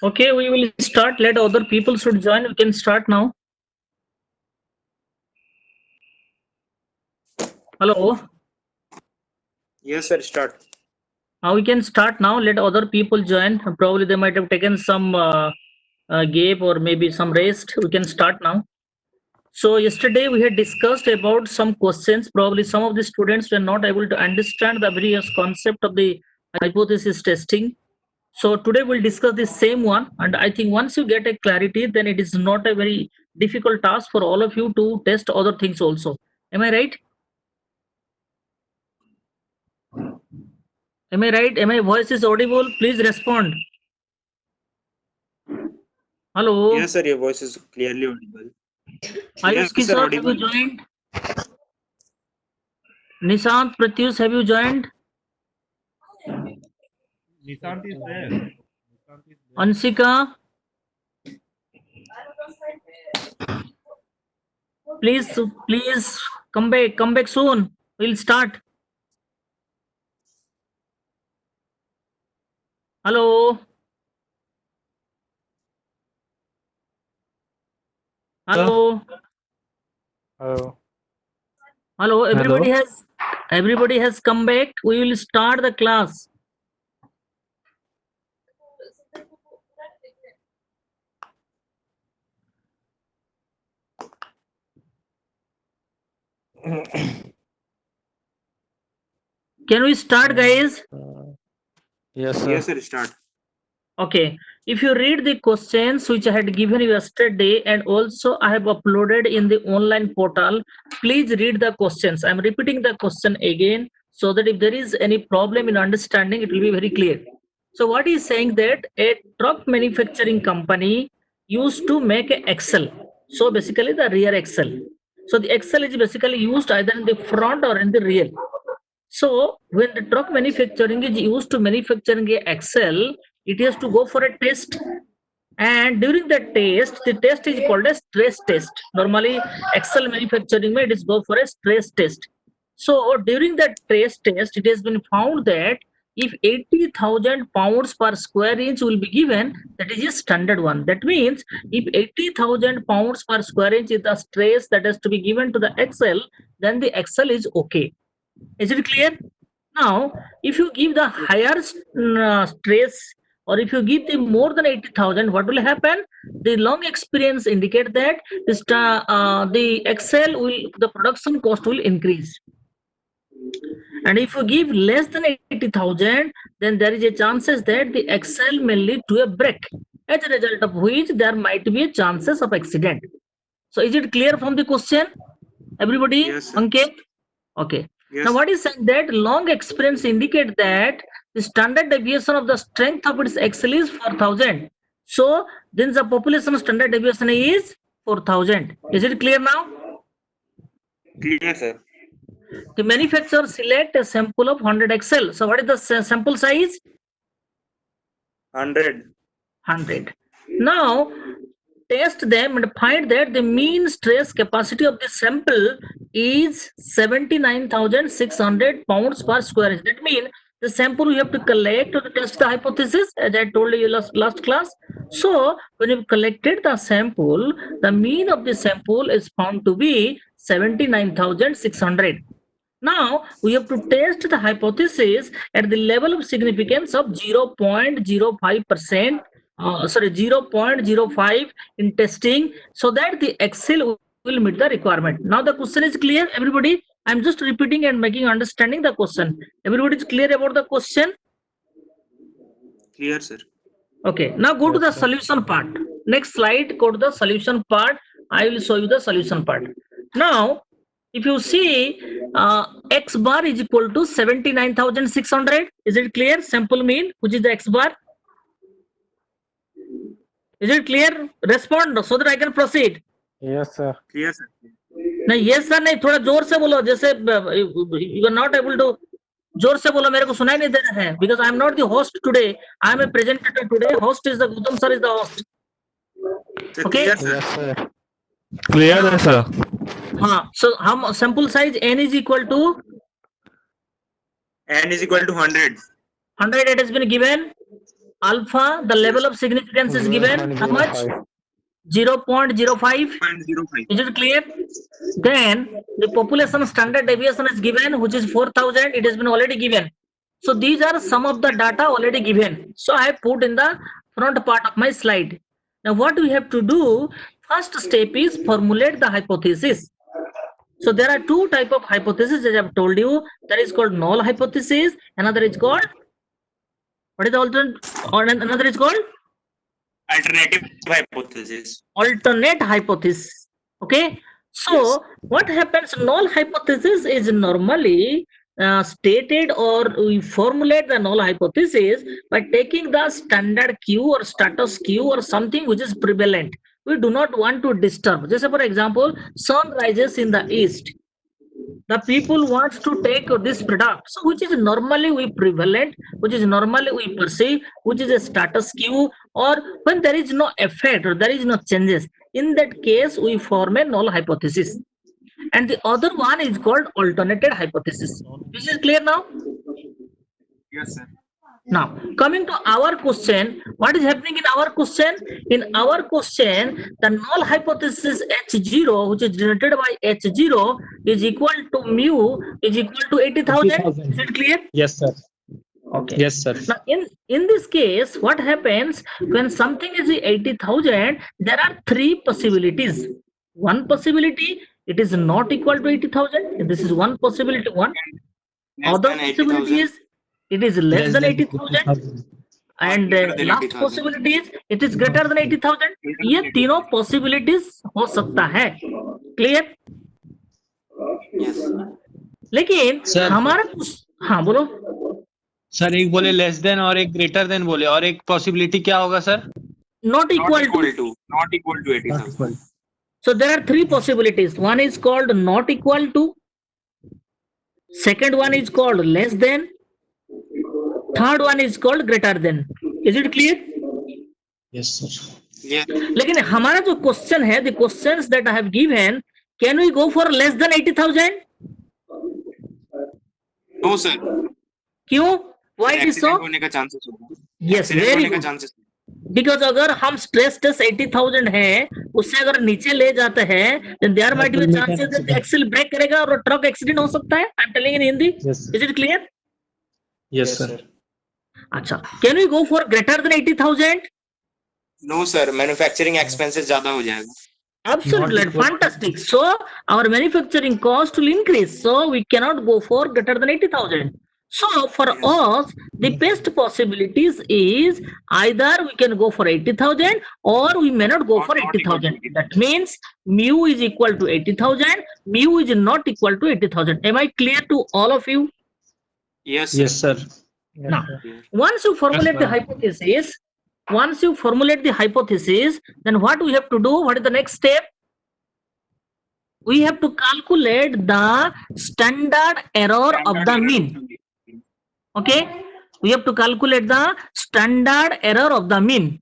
Okay, we will start. Let other people should join. We can start now. Hello. Yes, sir. Start. We can start now. Let other people join. Probably they might have taken some gap or maybe some rest. We can start now. So yesterday we had discussed about some questions. Probably some of the students were not able to understand the various concept of the hypothesis testing. So today we'll discuss the same one, and I think once you get a clarity, then it is not a very difficult task for all of you to test other things also. Am I right? Am I right? Am my voice is audible? Please respond. Hello. Yes, sir. Your voice is clearly audible. Yes, Ayush sir. Kishore, have you Audible. joined? Nishant, Pratyush, have you joined? Nishant is there. Nishant is there. Ansika, please come back soon. We'll start. Hello. Hello. Hello. Hello. Everybody has come back. We will start the class. Can we start, guys? Yes, sir. Yes, sir. Start. Okay. If you read the questions which I had given you yesterday and also I have uploaded in the online portal, please read the questions. I'm repeating the question again so that if there is any problem in understanding, it will be very clear. So what is saying that a truck manufacturing company used to make a axle. So basically the rear axle. So the axle is basically used either in the front or in the rear. So when the truck manufacturing is used to manufacturing a axle, it has to go for a test. And during the test is called a stress test. Normally, axle manufacturing it is go for a stress test. So during the stress test, it has been found that if 80,000 pounds per square inch will be given, that is a standard one. That means if 80,000 pounds per square inch is the stress that has to be given to the axle, then the axle is okay. Is it clear? Now, if you give the higher stress or if you give the more than 80,000, what will happen? The long experience indicate that the Excel will, the production cost will increase. And if you give less than 80,000, then there is a chances that the Excel may lead to a break, as a result of which there might be a chances of accident. So is it clear from the question? Everybody? Yes, sir. Ankit? Okay. Yes. Now, what is saying that long experience indicate that the standard deviation of the strength of its axle is 4,000. So, then the population standard deviation is 4,000. Is it clear now? Clear, sir. The manufacturer select a sample of 100 axle. So, what is the sample size? 100. 100. Now, test them and find that the mean stress capacity of the sample is 79,600 pounds per square inch. That means the sample you have to collect to test the hypothesis, as I told you last class. So when you collected the sample, the mean of the sample is found to be 79,600. Now we have to test the hypothesis at the level of significance of 0.05%. 0.05 in testing, so that the Excel will meet the requirement. Now the question is clear, everybody. I'm just repeating and making understanding the question. Everybody is clear about the question? Clear, sir. Okay, now go to the solution part. Next slide, go to the solution part. I will show you the solution part. Now, if you see X bar is equal to 79,600. Is it clear? Sample mean, which is the X bar? Is it clear? Respond so that I can proceed. Yes, sir. Clear, sir. नहीं yes sir नहीं, थोड़ा जोर से बोलो, जैसे you are not able to. जोर से बोलो, मेरे को सुनाई नहीं दे रहा है, because I am not the host today. I am a presenter today. Host is the Gautam sir is the host. Sir, Okay. clear, sir. Yes, sir. Clear, sir. हाँ, so हम sample size n is equal to N is equal to 100. 100. It has been given. Alpha, the level of significance is given. How much? 0.05. 0.05. Is it clear? Then the population standard deviation is given, which is 4000. It has been already given. So these are some of the data already given. So I have put in the front part of my slide. Now what we have to do, first step is formulate the hypothesis. So there are two type of hypothesis, as I have told you. That is called null hypothesis. Another is called, what is the alternate? Or another is called Alternative hypothesis. alternate hypothesis. Okay. So what happens? Null hypothesis is normally stated, or we formulate the null hypothesis by taking the standard Q or status Q or something which is prevalent. We do not want to disturb. Just for example, sun rises in the east. The people wants to take this product, so which is normally we prevalent, which is normally we perceive, which is a status quo, or when there is no effect or there is no changes. In that case, we form a null hypothesis, and the other one is called alternated hypothesis. This is clear now. Yes, sir. Now, coming to our question, what is happening in our question? In our question, the null hypothesis H0, which is denoted by H0, is equal to mu is equal to 80,000. Is it clear? Yes, sir. Okay. Yes, sir. Now, in this case, what happens when something is 80,000? There are three possibilities. One possibility, it is not equal to 80,000. This is one possibility. One. Less Other than possibility 80,000. is it is less than 80,000. And greater than last 80,000. possibility is it is greater than 80,000. ये तीनों possibilities हो सकता है. Clear? Yes. लेकिन Sir. हमारा हाँ बोलो. Sir एक बोले लेस देन और एक ग्रेटर देन बोले, और एक पॉसिबिलिटी क्या होगा sir? Not equal to. Not equal to 80,000. So there are three possibilities. One is called not equal to. Second one is called less than. Third one is called greater than. Is it clear? Yes sir. Yes. लेकिन हमारा जो question है, the questions that I have given, can we go for less than 80,000? No, sir. क्यों? Why it is so? Accident होने का chances होगा. Yes, Accident very होने का good. chances. Because अगर हम stress test 80,000 है, उससे अगर नीचे ले जाते हैं, then there might be a chances that the axle break करेगा और truck accident हो सकता है. I'm telling in Hindi. Yes. Is it clear? Yes sir. अच्छा. Can we go for greater than 80,000? No, sir. Manufacturing expenses ज्यादा हो जाएगा. Absolutely, Not equal. fantastic. So our manufacturing cost will increase. So we cannot go for greater than 80,000. So for us, the best possibilities is either we can go for 80,000 or we may not go Or for not equal to 80,000. That means mu is equal to 80,000. Mu is not equal to 80,000. Am I clear to all of you? Yes, sir. Yes sir. Now, once you formulate the ma'am. hypothesis, then what we have to do? What is the next step? We have to calculate the standard error of the mean. Okay, we have to calculate the standard error of the mean.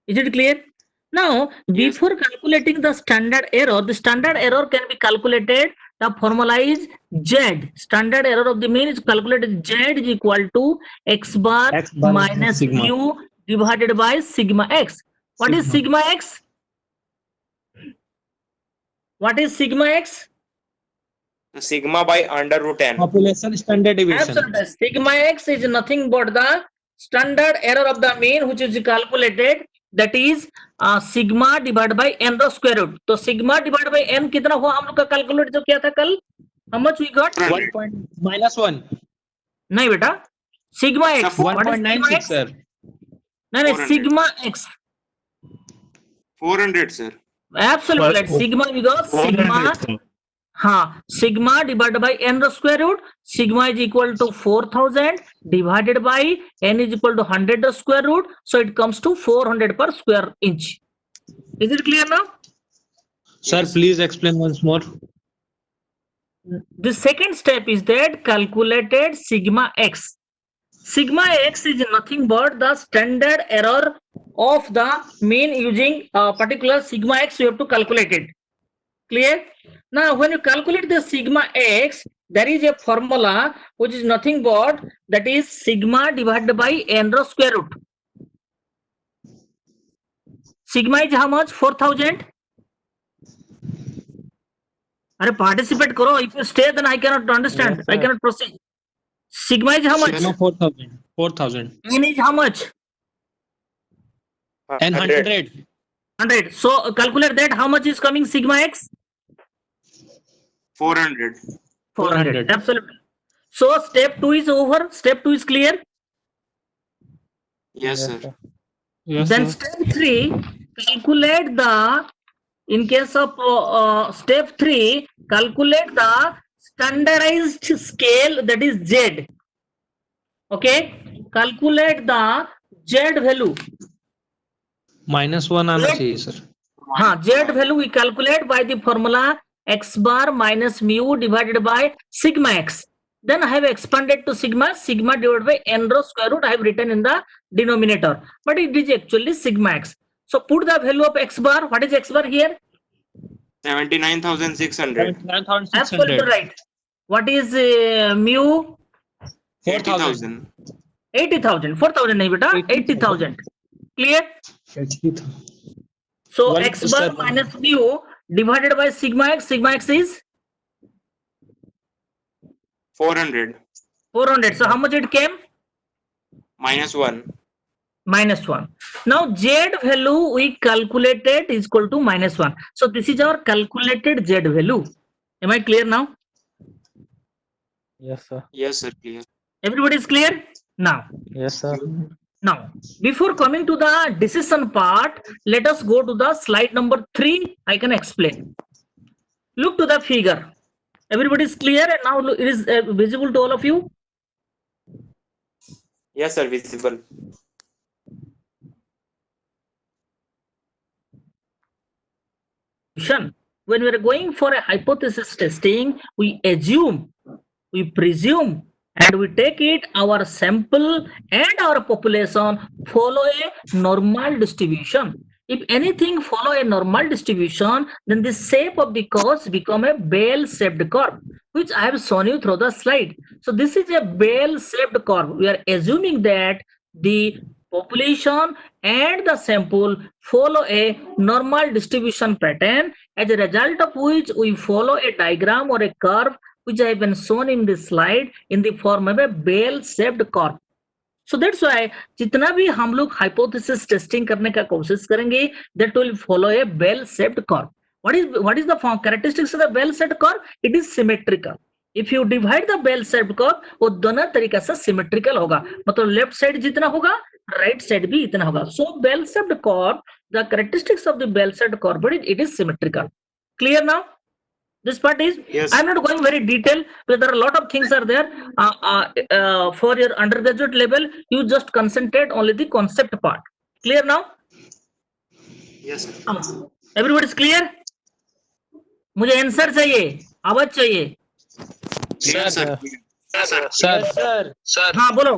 Is it clear? Now, before calculating the standard error can be calculated. The formula is Z. Standard error of the mean is calculated. Z is equal to x bar minus sigma. mu divided by sigma x. What is sigma x? What is sigma x? Sigma by under root n. Population standard deviation. Absolutely. Sigma x is nothing but the standard error of the mean, which is calculated. That is sigma divided by n the square root. तो sigma divided by n कितना हुआ हम लोग का calculate जो किया था कल? How much we got? 1.-1. नहीं बेटा. Sigma x. What is sigma 1.96 x? sir. नहीं नहीं 400. sigma x. 400, sir. Absolutely. Right. Sigma we got sigma. हाँ, sigma divided by n the square root. Sigma is equal to 4,000 divided by n is equal to 100 the square root. So it comes to 400 per square inch. Is it clear now? Sir, Yes. please explain once more. The second step is that calculated sigma x. Sigma x is nothing but the standard error of the mean using particular sigma x. You have to calculate it. Clear? Now, when you calculate the sigma x, there is a formula which is nothing but that is sigma divided by n row square root. Sigma is how much? 4000. Are participate karo. If you stay, then I cannot understand. Yes, I sir. cannot proceed. Sigma is how much? Yes, No, 4,000. 4,000. N is how much? And 100. 100. So calculate that. How much is coming sigma x? 400. 400. Absolutely. So step 2 is over. Step 2 is clear. Yes, sir. Yes, Then sir. step 3, calculate the, in case of step 3, calculate the standardized scale, that is Z. Okay, calculate the Z value. -1 आना चाहिए sir. हाँ, Z value we calculate by the formula x bar minus mu divided by sigma x. Then I have expanded to sigma divided by n row square root I have written in the denominator, but it is actually sigma x. So put the value of x bar. What is x bar here? 79,600. 9,600. Absolutely right. What is mu? 4,000. 80,000. 4,000 nahi beta. 80,000. Clear? So One x bar sir. minus mu divided by sigma x. Sigma x is 400. 400. So how much it came? -1. -1. Now Z value we calculated is equal to -1. So this is our calculated Z value. Am I clear now? Yes, sir. Yes, sir. Clear. Everybody is clear? Now, Yes, sir. before coming to the decision part, let us go to the slide number 3. I can explain. Look to the figure. Everybody is clear, and now it is visible to all of you. Yes, sir. Visible. When we are going for a hypothesis testing, we assume, we presume, and we take it our sample and our population follow a normal distribution. If anything follow a normal distribution, then the shape of the curves become a bell-shaped curve, which I have shown you through the slide. So this is a bell-shaped curve. We are assuming that the population and the sample follow a normal distribution pattern, as a result of which we follow a diagram or a curve which I have been shown in this slide in the form of a bell-shaped curve. So that's why जितना भी हम लोग hypothesis testing करने का कोशिश करेंगे, that will follow a bell-shaped curve. What is the characteristics of the bell-shaped curve? It is symmetrical. If you divide the bell-shaped curve, वो दोनों तरीके से symmetrical होगा. मतलब left side जितना होगा, right side भी इतना होगा. So bell-shaped curve, the characteristics of the bell-shaped curve, but it is symmetrical. Clear now? This part is, Yes. I'm not going very detailed, but there are a lot of things are there. For your undergraduate level, you just concentrate only the concept part. Clear now? Yes, sir. Everybody is clear? मुझे answer चाहिए, आवाज चाहिए. Clear, sir. Sir हाँ बोलो,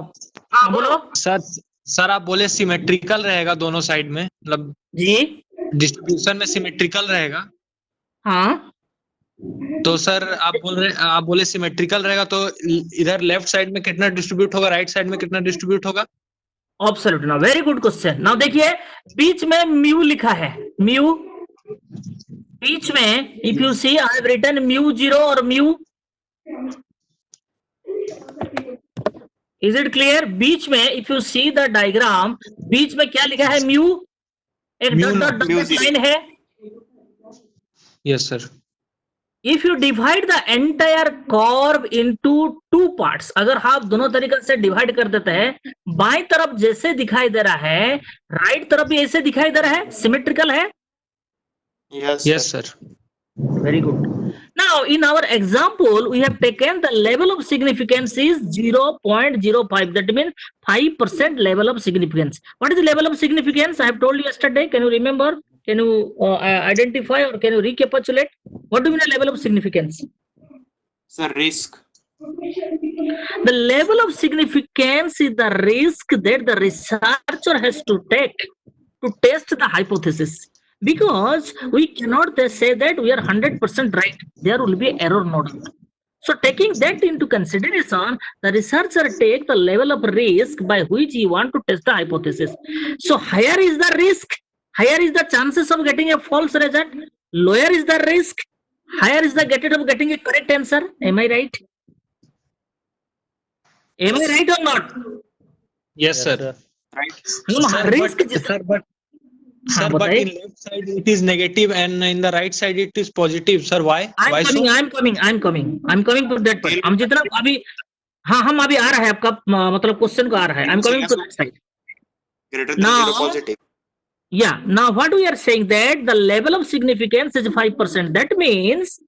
हाँ बोलो. Sir आप बोले सिमेट्रिकल रहेगा दोनों साइड में, मतलब जी डिस्ट्रीब्यूशन में सिमेट्रिकल रहेगा. हाँ, तो सर आप बोले सिमेट्रिकल रहेगा, तो इधर लेफ्ट साइड में कितना डिस्ट्रीब्यूट होगा, राइट साइड में कितना डिस्ट्रीब्यूट होगा? Absolutely. Now very good question. Now देखिए बीच में म्यू लिखा है, म्यू बीच में. If you see I have written mu 0 और म्यू. Is it clear? बीच में if you see the diagram, बीच में क्या लिखा है? म्यू. एक mu dot dot mu line है. Yes sir. If you divide the entire curve into two parts, अगर आप दोनों तरीके से डिवाइड कर देते हैं, बाएं तरफ जैसे दिखाई दे रहा है, राइट तरफ भी ऐसे दिखाई दे रहा है, सिमेट्रिकल है. Yes, yes sir. Sir. Very good. Now, in our example, we have taken the level of significance is 0.05. That means 5% level of significance. What is the level of significance? I have told you yesterday. Can you remember? Can you identify or can you recapitulate? What do you mean level of significance? Sir, risk. The level of significance is the risk that the researcher has to take to test the hypothesis. Because we cannot say that we are 100% right. There will be error, no doubt. So taking that into consideration, the researcher take the level of risk by which he want to test the hypothesis. So higher is the risk, higher is the chances of getting a false result, lower is the risk, higher is the getting of getting a correct answer. Am I right? Am I right or not? Yes, sir. Right. हम risk Sir, but in left side it is negative and in the right side it is positive. Sir, why? Why so? I'm coming to that part. हम जितना अभी हाँ हम अभी आ रहा है आपका मतलब क्वेश्चन को आ रहा है. I'm coming to that side. Greater than Now- 0 positive. Yeah. Now what we are saying that the level of significance is 5%. That means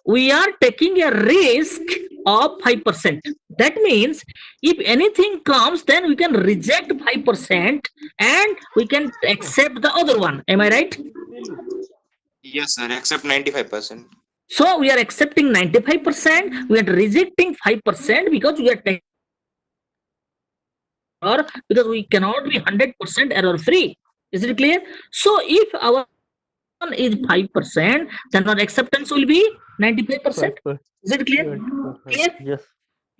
we are taking a risk of 5%. That means if anything comes, then we can reject 5% and we can accept the other one. Am I right? Yes, sir. Except 95%. So we are accepting 95%. We are rejecting 5% because we are taking or because we cannot be 100% error free. Is it clear? So if our one is 5%, then our acceptance will be 95%. Is it clear? Clear? Yes.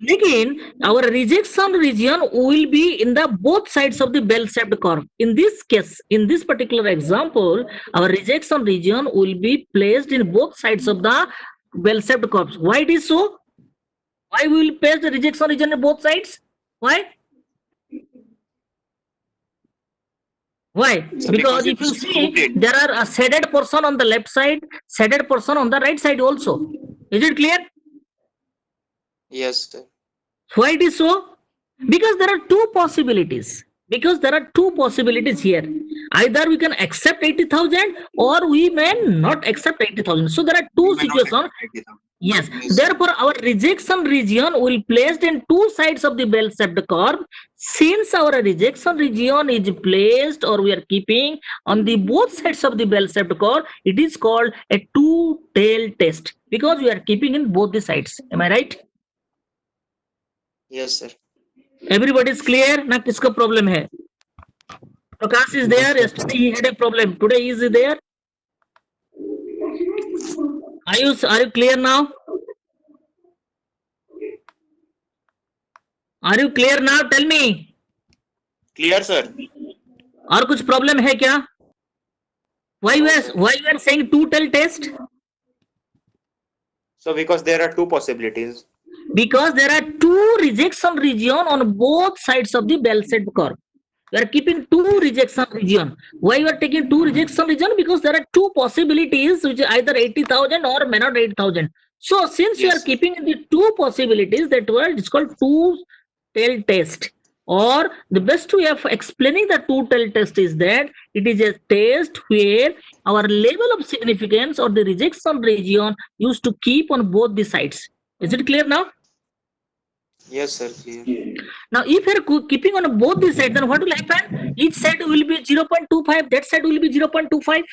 Again, our rejection region will be in the both sides of the bell-shaped curve. In this case, in this particular example, our rejection region will be placed in both sides of the bell-shaped curves. Why it is so? Why we will place the rejection region in both sides? Why? Why? So Because because if it you is see, rooted. there are a shaded portion on the left side, shaded portion on the right side also. Is it clear? Yes, sir. Why it is so? Because there are two possibilities. Because there are two possibilities here. Either we can accept 80,000 or we may not accept 80,000. So there are two We may not situations. accept 80,000. Yes. Yes. Therefore, our rejection region will placed in two sides of the bell-shaped curve. Since our rejection region is placed or we are keeping on the both sides of the bell-shaped curve, it is called a two-tail test because we are keeping in both the sides. Am I right? Yes, sir. Everybody is clear? Na kiska problem hai? Prakash is there. Yesterday he had a problem. Today is he there? Are you clear now? Are you clear now? Tell me. Clear, sir. और कुछ problem है क्या? Why you are saying two-tail test? So because there are two possibilities. Because there are two rejection region on both sides of the bell-shaped curve. We are keeping two rejection region. Why you are taking two rejection region? Because there are two possibilities which is either 80,000 or may not 80,000. So since you Yes, are sir. keeping the two possibilities, that word is called two-tail test. Or the best way of explaining the two-tail test is that it is a test where our level of significance or the rejection region used to keep on both the sides. Is it clear now? Yes, sir. Clear. Now, if you are keeping on both the sides, then what will happen? Each side will be 0.25, that side will be 0.25.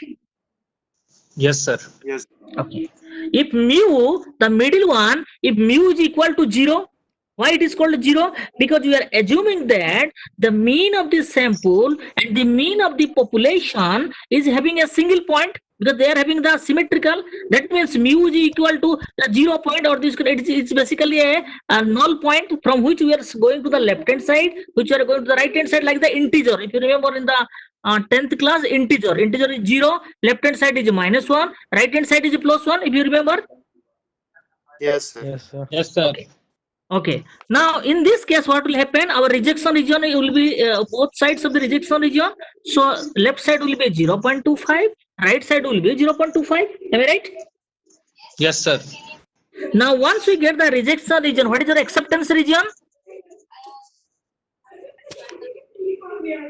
Yes, sir. Yes. Okay. If mu, the middle one, if mu is equal to 0, why it is called 0? Because we are assuming that the mean of the sample and the mean of the population is having a single point because they are having the symmetrical. That means mu is equal to the 0 point or this it's basically a null point from which we are going to the left hand side, which we are going to the right hand side like the integer. If you remember in the 10th class, integer is 0, left hand side is -1, right hand side is +1. If you remember. Yes, sir. Yes, sir. Yes, sir. Okay. Now, in this case, what will happen? Our rejection region will be both sides of the rejection region. So, left side will be 0.25, right side will be 0.25. Am I right? Yes, sir. Now, once we get the rejection region, what is your acceptance region?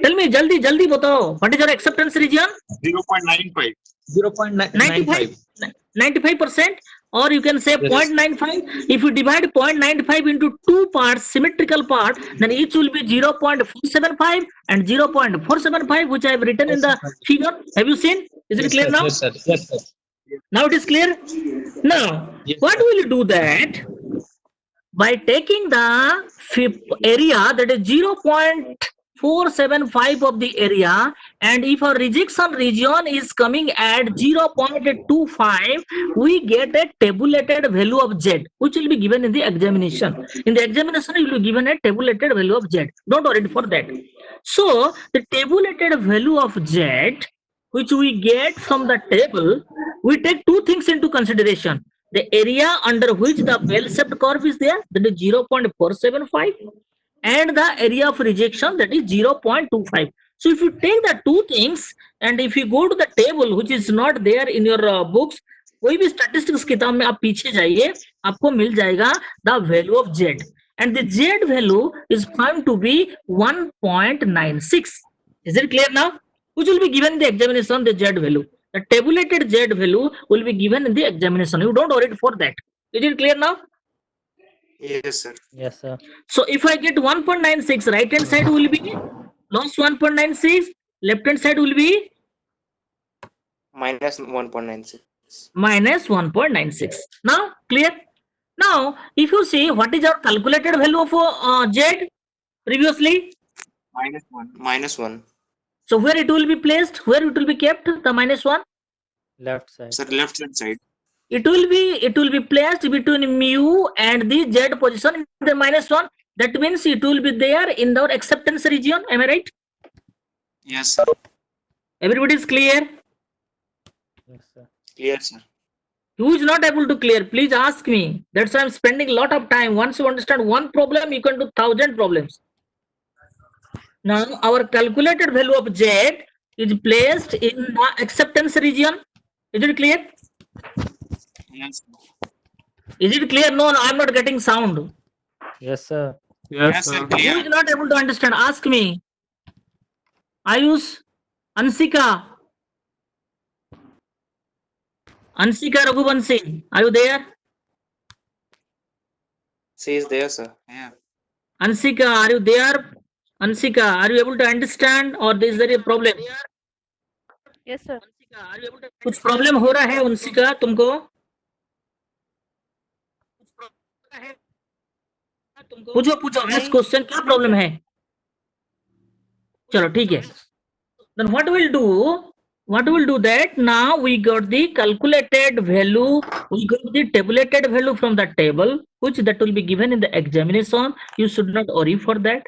Tell me, jaldi batao. What is your acceptance region? 0.95. 0.95. 95%, or you can say Yes. 0.95. If you divide 0.95 into two parts, symmetrical part, then each will be 0.475 and 0.475, which I have written in the figure. Have you seen? Is it Yes, clear sir. now? Yes, sir. Yes, sir. Now it is clear. Now, Yes, what sir. will you do that? By taking the area that is 0.475 of the area, and if our rejection region is coming at 0.25, we get a tabulated value of Z, which will be given in the examination. In the examination, you will be given a tabulated value of Z. Don't worry for that. So the tabulated value of Z, which we get from the table, we take two things into consideration. The area under which the bell-shaped curve is there, that is 0.475, and the area of rejection, that is 0.25. So if you take the two things and if you go to the table which is not there in your books, कोई भी statistics किताब में आप पीछे जाइए, आपको मिल जाएगा the value of Z, and the Z value is found to be 1.96. Is it clear now? Which will be given in the examination, the Z value. The tabulated Z value will be given in the examination. You don't worry for that. Is it clear now? Yes, sir. Yes, sir. So if I get 1.96, right hand side will be loss 1.96, left hand side will be Minus 1.96. minus 1.96. Now clear? Now if you see what is our calculated value of Z previously, Minus 1. Minus 1. so where it will be placed, where it will be kept, the minus 1? Left side. Sir, left hand side. It will be placed between mu and the Z position in the minus 1. That means it will be there in our acceptance region. Am I right? Yes, sir. Everybody is clear? Yes, sir. Clear, sir. Who is not able to clear, please ask me. That's why I'm spending a lot of time. Once you understand one problem, you can do 1,000 problems. Now our calculated value of Z is placed in the acceptance region. Is it clear? Yes, sir. Is it clear? No, I'm not getting sound. Yes, sir. Yes, sir. Who Clear. is not able to understand? Ask me. Ayush, Ansika, Raghuvanshi, are you there? She is there, sir. Yeah. Ansika, are you there? Ansika, are you able to understand or is there a problem? Yes, sir. कुछ problem हो रहा है अंशिका तुमको? पूछो next question, क्या problem है? चलो ठीक है. Then what we'll do that now we got the calculated value, we got the tabulated value from the table, which that will be given in the examination. You should not worry for that.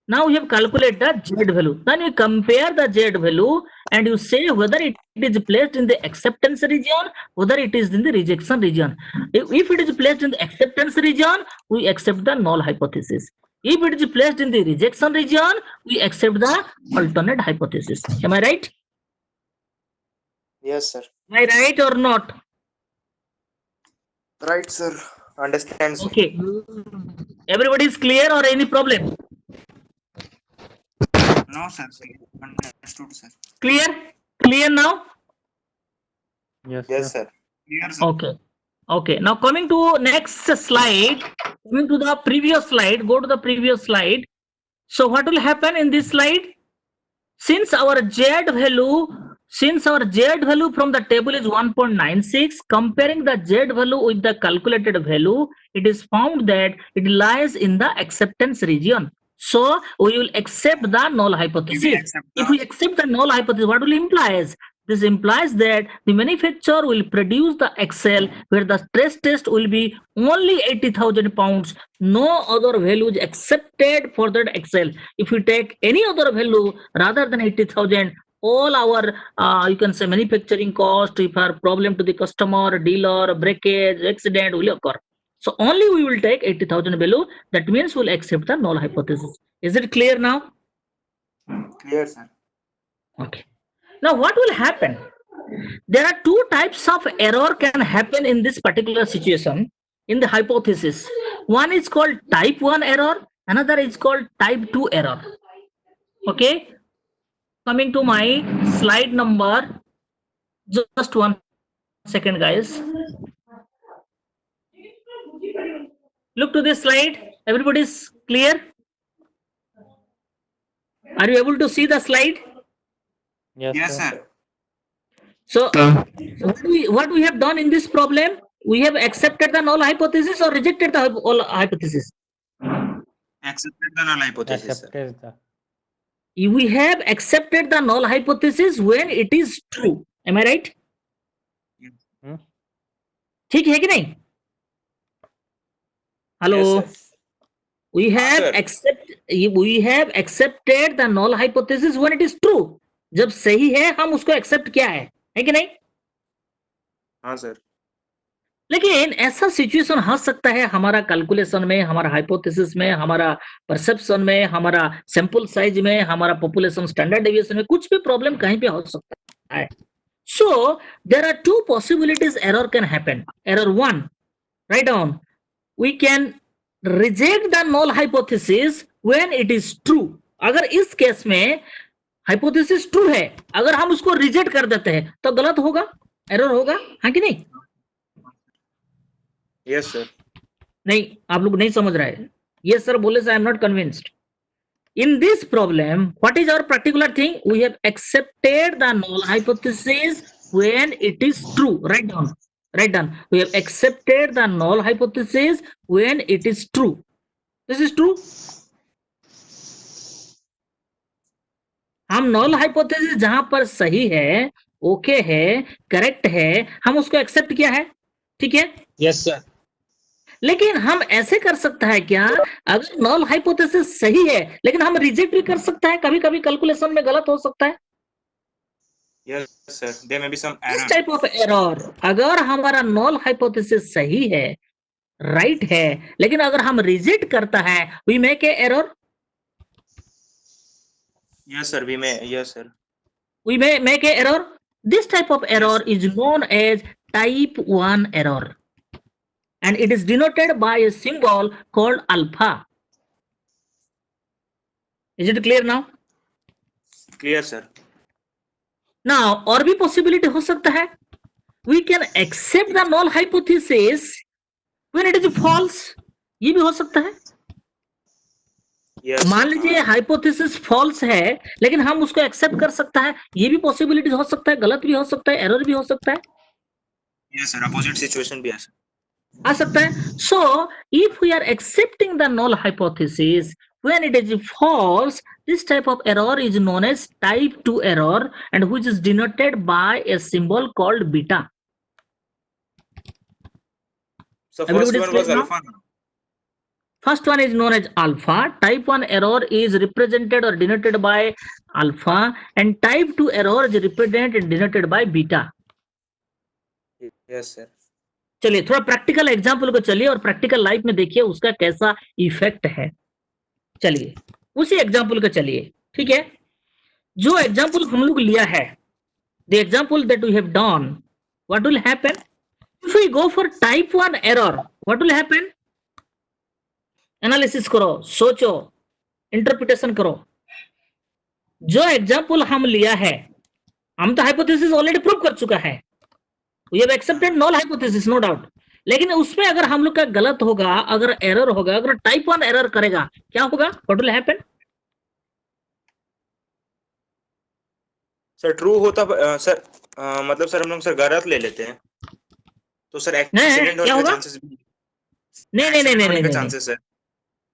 Now we have calculated the Z value. Then you compare the Z value and you say whether it is placed in the acceptance region, whether it is in the rejection region. If it is placed in the acceptance region, we accept the null hypothesis. If it is placed in the rejection region, we accept the alternate hypothesis. Am I right? Yes, sir. Am I right or not? Right, sir. Understand, sir. Okay. Everybody is clear or any problem? No, sir. Understood, sir. Clear? Clear now? Yes, Yes, sir. sir. Clear, sir. Okay. Okay. Now coming to next slide, coming to the previous slide, go to the previous slide. So what will happen in this slide? Since our Z value from the table is 1.96, comparing the Z value with the calculated value, it is found that it lies in the acceptance region. So we will accept the null hypothesis. If we accept the null hypothesis, what will imply? This implies that the manufacturer will produce the axle where the stress test will be only 80,000 pounds. No other value is accepted for that axle. If you take any other value rather than 80,000, all our you can say manufacturing cost, if our problem to the customer, dealer, breakage, accident will occur. So only we will take 80,000 value. That means we'll accept the null hypothesis. Is it clear now? Clear, sir. Okay. Now what will happen? There are two types of error can happen in this particular situation in the hypothesis. One is called type 1 error, another is called type 2 error. Okay. Coming to my slide number, just 1 second guys. Look to this slide. Everybody is clear? Are you able to see the slide? Yes, Yes, sir. sir. So what we have done in this problem, we have accepted the null hypothesis or rejected the hypothesis. Accepted the null hypothesis, sir. Accepted the. We have accepted the null hypothesis when it is true. Am I right? Hmm? ठीक है कि नहीं? Hello, Yes, sir. we have sir. we have accepted the null hypothesis when it is true. जब सही है हम उसको accept किया है कि नहीं? हाँ सर. लेकिन ऐसा सिचुएशन आ सकता है हमारा कैलकुलेशन में, हमारा हाइपोथेसिस में, हमारा परसेप्शन में, हमारा सैंपल साइज में, हमारा पॉपुलेशन स्टैंडर्ड डेविएशन में कुछ भी प्रॉब्लम कहीं पे हो सकता है. So there are two possibilities error can happen. Error one, write down. We can reject the null hypothesis when it is true. अगर इस केस में हाइपोथेसिस ट्रू है, अगर हम उसको रिजेक्ट कर देते हैं तो गलत होगा, एरर होगा, हाँ कि नहीं? Yes, sir. नहीं, आप लोग नहीं समझ रहे. यस सर बोले से I am not convinced. In this problem, what is our particular thing? We have accepted the null hypothesis when it is true. Write down. Write down. We have accepted the null hypothesis when it is true. This is true. हम null hypothesis जहां पर सही है, okay है, correct है, हम उसको accept किया है, ठीक है? Yes sir. लेकिन हम ऐसे कर सकता है क्या, अगर नॉल हाइपोथेसिस सही है लेकिन हम रिजेक्ट भी कर सकता है, कभी कभी कैलकुलेशन में गलत हो सकता है. Yes, sir. There may be some इस error. टाइप ऑफ एरर, अगर हमारा नॉल हाइपोथेसिस सही है, राइट है, लेकिन अगर हम रिजेक्ट करता है, we make a error. Yes, sir. We may. Yes, sir. We may make a error. This type of error is known as type 1 error, and it is denoted by a symbol called alpha. Is it clear now? Clear, sir. Now, और भी possibility हो सकता है. We can accept the null hypothesis when it is false. ये भी हो सकता है. Yes. मान लीजिए हाइपोथेसिस फॉल्स है लेकिन हम उसको एक्सेप्ट कर सकता है, ये भी पॉसिबिलिटी हो सकता है, गलत भी हो सकता है, एरर भी हो सकता है, Yes, sir. Opposite situation भी है sir. आ सकता है. So if we are accepting the null hypothesis when it is false, this type of error is known as type 2 error, and which is denoted by a symbol called beta. So Everybody first is one was clear now? alpha. First one is known as alpha. Type 1 error is represented or denoted by alpha, and type 2 error is represented and denoted by beta. Yes, sir. चलिए थोड़ा practical example को चलिए और practical life में देखिए उसका कैसा effect है. चलिए उसी एग्जांपल को चलिए, ठीक है? जो एग्जांपल हम लोग लिया है, the example that we have done, what will happen if we go for type 1 error? What will happen? Analysis करो, सोचो, इंटरप्रिटेशन करो. जो एग्जांपल हम लिया है, हम तो हाइपोथेसिस ऑलरेडी प्रूव कर चुका है. We have accepted null hypothesis, no doubt. लेकिन उसमें अगर हम लोग का गलत होगा, अगर एरर होगा, अगर टाइप 1 एरर करेगा, क्या होगा? What will happen? Sir true होता सर मतलब सर हम लोग सर गलत ले लेते हैं तो सर एक्सीडेंट क्या होने होगा? के चांसेस भी. नहीं नहीं नहीं नहीं नहीं नहीं चांसेस सर.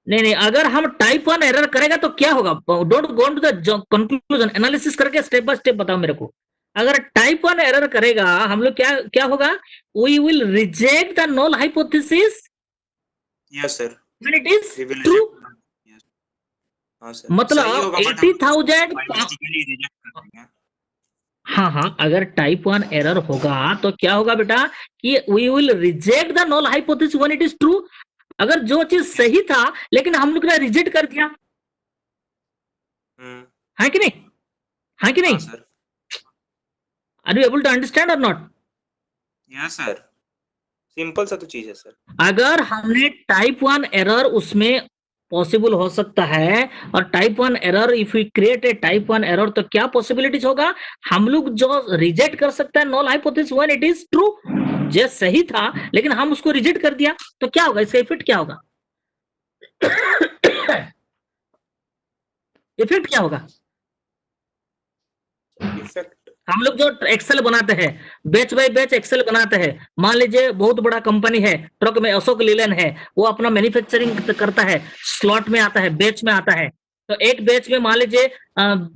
नहीं नहीं, अगर हम टाइप 1 एरर करेगा तो क्या होगा? Don't go to the conclusion, analysis करके स्टेप बाय स्टेप बताओ मेरे को. अगर टाइप 1 एरर करेगा हम लोग क्या क्या होगा? We will reject the null hypothesis yes sir. when it is true. हाँ सर. मतलब 80,000. हाँ हाँ, अगर टाइप 1 एरर होगा तो क्या होगा बेटा कि we will reject the null hypothesis when it is true. अगर जो चीज सही था लेकिन हम लोग ने रिजेक्ट कर दिया, है कि नहीं? है कि नहीं? Sir. Are you able to understand और नॉट? Yes sir. सिंपल सा तो चीज है सर. अगर हमने टाइप 1 एरर, उसमें पॉसिबल हो सकता है, और type 1 error, if we create a type 1 error तो क्या पॉसिबिलिटीज होगा? हम लोग जो रिजेक्ट कर सकते हैं null hypothesis when it is true. जो सही था लेकिन हम उसको रिजेक्ट कर दिया तो क्या होगा? इसका इफेक्ट क्या होगा? इफेक्ट क्या होगा? इफेक्ट हम लोग जो एक्सेल बनाते हैं, बैच बाय बैच एक्सेल बनाते हैं. मान लीजिए बहुत बड़ा कंपनी है, ट्रक में अशोक लीलैंड है, वो अपना मैन्युफैक्चरिंग करता है, स्लॉट में आता है, बैच में आता है, तो एक बैच में मान लीजिए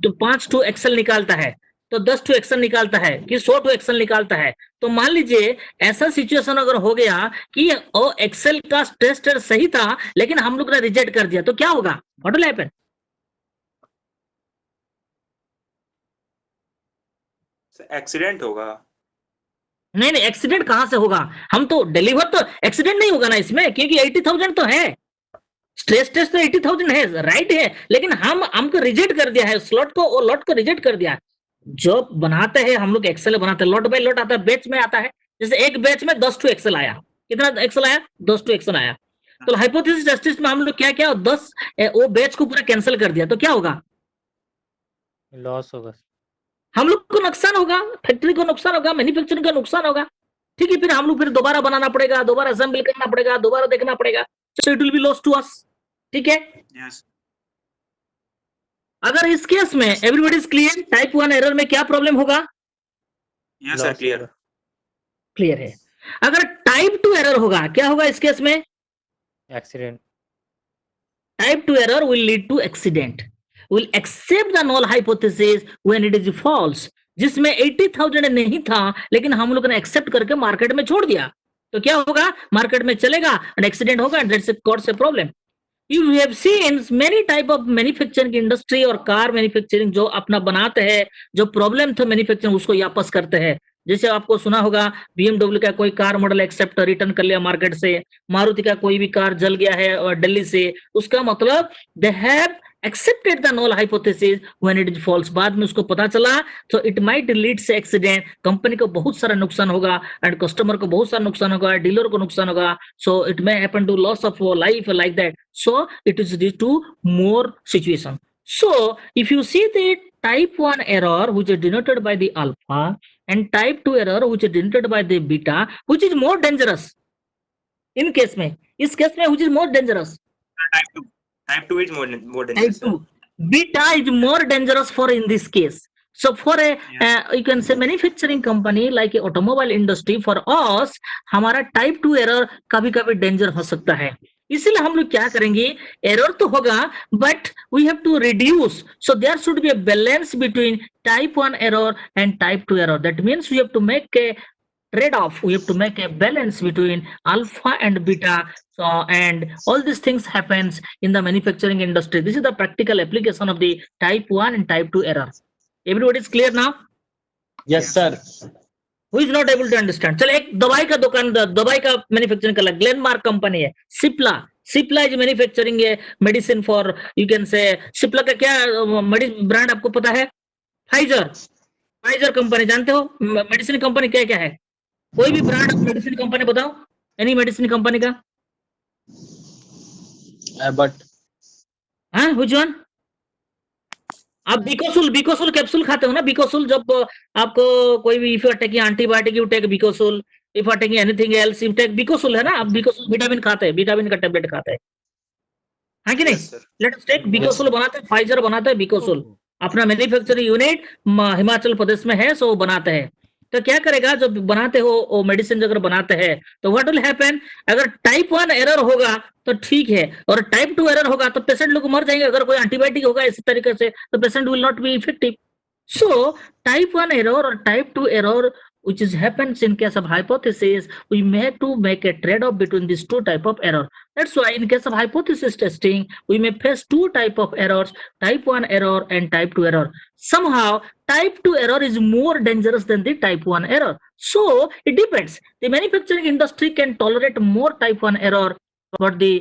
तो 5 टू एक्सेल निकालता है, तो 10 टू एक्सेल निकालता है कि 100 टू एक्सेल निकालता है। तो मान लीजिए ऐसा सिचुएशन अगर हो गया कि वो एक्सेल का टेस्ट सही था लेकिन हम लोग ने रिजेक्ट कर दिया, तो क्या होगा? What will happen? एक्सीडेंट होगा। नहीं नहीं, एक्सीडेंट कहां से होगा? हम तो डिलीवर तो एक्सीडेंट नहीं होगा ना इसमें, क्योंकि 80,000 तो है, स्ट्रेस टेस्ट तो 80,000 है, राइट है, लेकिन हमको रिजेक्ट कर दिया है स्लॉट को, और लॉट को रिजेक्ट कर दिया। जो बनाते हैं हम लोग एक्सेल बनाते हैं, लॉट बाय लॉट आता है, बैच में आता है। जैसे एक बैच में 10 टू एक्सेल आया, कितना एक्सेल आया? 10 टू एक्सेल आया। तो हाइपोथेसिस टेस्ट में हम लोग क्या क्या 10 वो बैच को पूरा कैंसिल कर दिया, तो क्या होगा? लॉस होगा। हम लोग को नुकसान होगा, फैक्ट्री को नुकसान होगा, मैन्युफैक्चरिंग का नुकसान होगा। ठीक है, फिर हम लोग फिर दोबारा बनाना पड़ेगा, दोबारा असेंबल करना पड़ेगा, दोबारा देखना पड़ेगा, so it will be loss to us. ठीक है, यस अगर इस केस में everybody is clear, type 1 error में क्या प्रॉब्लम होगा? Yes sir, clear. क्लियर है। अगर टाइप 2 एरर होगा, क्या होगा इस केस में? Accident. Type 2 error will lead to accident. Will accept the null hypothesis when it is false. जिसमें 80,000 नहीं था लेकिन हम लोग ने एक्सेप्ट करके मार्केट में छोड़ दिया, तो क्या होगा? मार्केट में चलेगा एंड एक्सीडेंट होगा, and that's cause a problem. You have seen many type of manufacturing industry और कार मैन्युफैक्चरिंग जो अपना बनाते हैं, जो प्रॉब्लम था मैन्युफैक्चरिंग उसको वापस करते हैं। जैसे आपको सुना होगा BMW का कोई कार मॉडल एक्सेप्ट रिटर्न कर लिया मार्केट से, मारुति का कोई भी कार जल गया है और दिल्ली से, उसका मतलब they have accepted the null hypothesis when it is false। बाद में उसको पता चला, तो इट माइट लीड से एक्सीडेंट, कंपनी को बहुत सारा नुकसान होगा एंड कस्टमर को बहुत सारा नुकसान होगा, डीलर को नुकसान होगा, so it may happen to loss of life like that. So it is due to more situation. So if you see the type 1 error which is denoted by the alpha and type 2 error which is denoted by the beta, which is more dangerous in case में, इस case में which is more dangerous? Type 2 is more Type dangerous, sir. 2. Beta is more dangerous for in this case. So for a you can say manufacturing company like a automobile industry, for us हमारा type 2 error कभी कभी danger हो सकता है। इसलिए हम लोग क्या करेंगे, एरर तो होगा but we have to reduce, so there should be a balance between type 1 error and type 2 error. That means we have to make a trade off, we have to make a balance between alpha and beta, so and all these things happens in the manufacturing industry. This is the practical application of the type 1 and type 2 error. Everybody is clear now? Yes, sir. Who is not able to understand? चल, एक दवाई का दुकान, दवाई का manufacturing कर, Glenmark company है, Cipla is manufacturing है मेडिसिन फॉर, यू कैन से, सिप्ला का क्या ब्रांड आपको पता है? फाइजर कंपनी, जानते हो? मेडिसिन कंपनी क्या क्या है? कोई भी ब्रांड मेडिसिन कंपनी बताओ, एनी मेडिसिन कंपनी का। But हाँ, which one? आप बिकोसुल कैप्सूल खाते हो ना? बिकोसुल, जब आपको कोई भी if you are taking antibiotic you take Becosule, if are taking anything else you take Becosule, है ना? आप बिकोसुल विटामिन खाते हैं, विटामिन का टेबलेट खाते हैं, हाँ कि नहीं? Yes, sir. Let us take Becosule बनाते हैं, फाइजर बनाते हैं बिकोसुल, अपना मैन्युफैक्चरिंग यूनिट हिमाचल प्रदेश में है, सो बनाते हैं। तो क्या करेगा, जब बनाते हो वो मेडिसिन अगर बनाते हैं, तो व्हाट विल हैपन, अगर टाइप 1 एरर होगा तो ठीक है, और टाइप 2 एरर होगा तो पेशेंट लोग मर जाएंगे। अगर कोई एंटीबायोटिक होगा इसी तरीके से तो patient will not be effective. So type 1 error और type 2 error which is happens in case of hypothesis, we may have to make a trade-off between these two type of error. That's why in case of hypothesis testing, we may face two type of errors, type 1 error and type 2 error. Somehow, type 2 error is more dangerous than the type 1 error. So, it depends. The manufacturing industry can tolerate more type 1 error, but the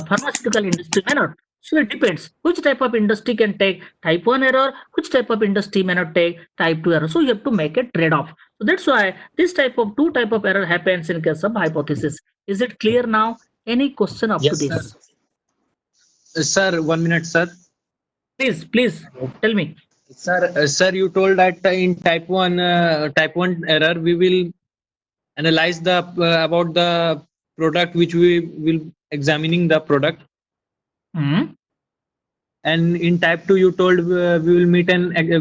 pharmaceutical industry may not. So it depends which type of industry can take type 1 error, which type of industry may not take type 2 error. So you have to make a trade-off. So that's why this two type of error happens in case of hypothesis. Is it clear now? Any question up to yes, this? Sir, 1 minute, sir. Please tell me. Sir, you told that in type 1 error we will analyze the about the product which we will examining the product. Hmm. And in type 2 you told we will meet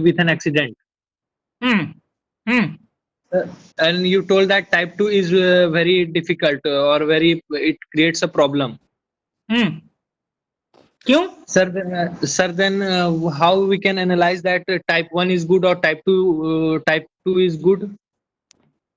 with an accident. And you told that type 2 is very difficult or it creates a problem. क्यों? Sir, then how we can analyze that type 1 is good or type 2 is good?